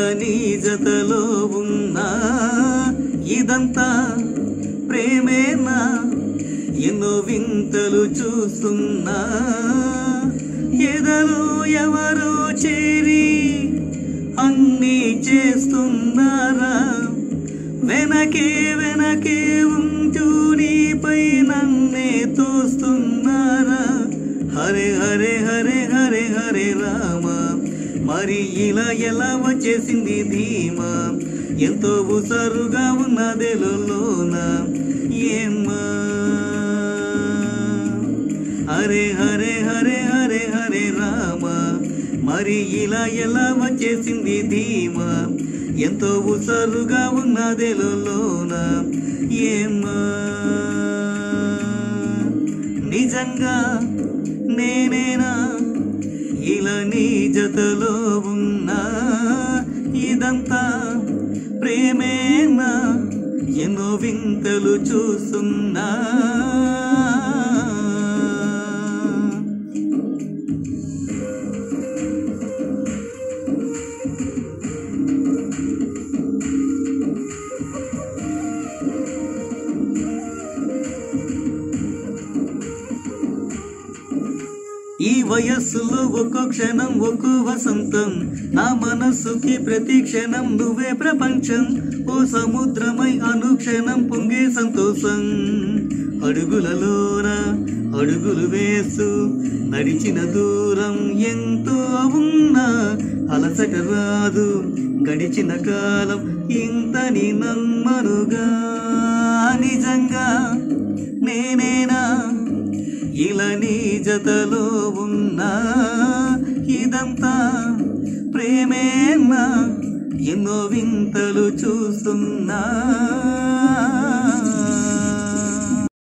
ఇలా నీ జతలో ఉన్నా ఇదంతా ప్రేమేనా ఎన్నో వింతలు చూస్తున్నా ఎదలో ఎవరో చేరి అన్నీ చేస్తున్నారా వెనకే వెనకే ఉంటూ నీపై నన్నే తోస్తున్నారా హరే హరే హరే హరే హరే రామ మరి ఇలా ఎలా వచ్చేసింది ధీమా ఎంతో ఉసరుగా ఉన్నదెలోన ఏమ్మా హరే హరే హరే హరే హరే రామ మరి ఇలా ఎలా వచ్చేసింది ధీమా ఎంతో ఉసరుగా ఉన్నదెలోన ఏమ్మా నిజంగా నేనేనా ఇలా నీ జతలో ఉన్నా ఇదంతా ప్రేమేనా ఎన్నో వింతలు చూస్తున్నా ఈ వయస్సులో ఒక్కో క్షణం ఒక్కో వసంతం నా మనస్సుకి ప్రతి క్షణం నువ్వే ప్రపంచం ఓ సముద్రమై అనుక్షణం పొంగే సంతోషం అడుగులలోన అడుగులు వేస్తూ నడిచిన దూరం ఎంతో ఉన్నా అలసట రాదు గడిచిన కాలం ఇంతని నమ్మనుగా నిజంగా నేనేనా ఇలా నీ జతలో ఉన్నా ఇదంతా ప్రేమేనా ఎన్నో వింతలు చూస్తున్నా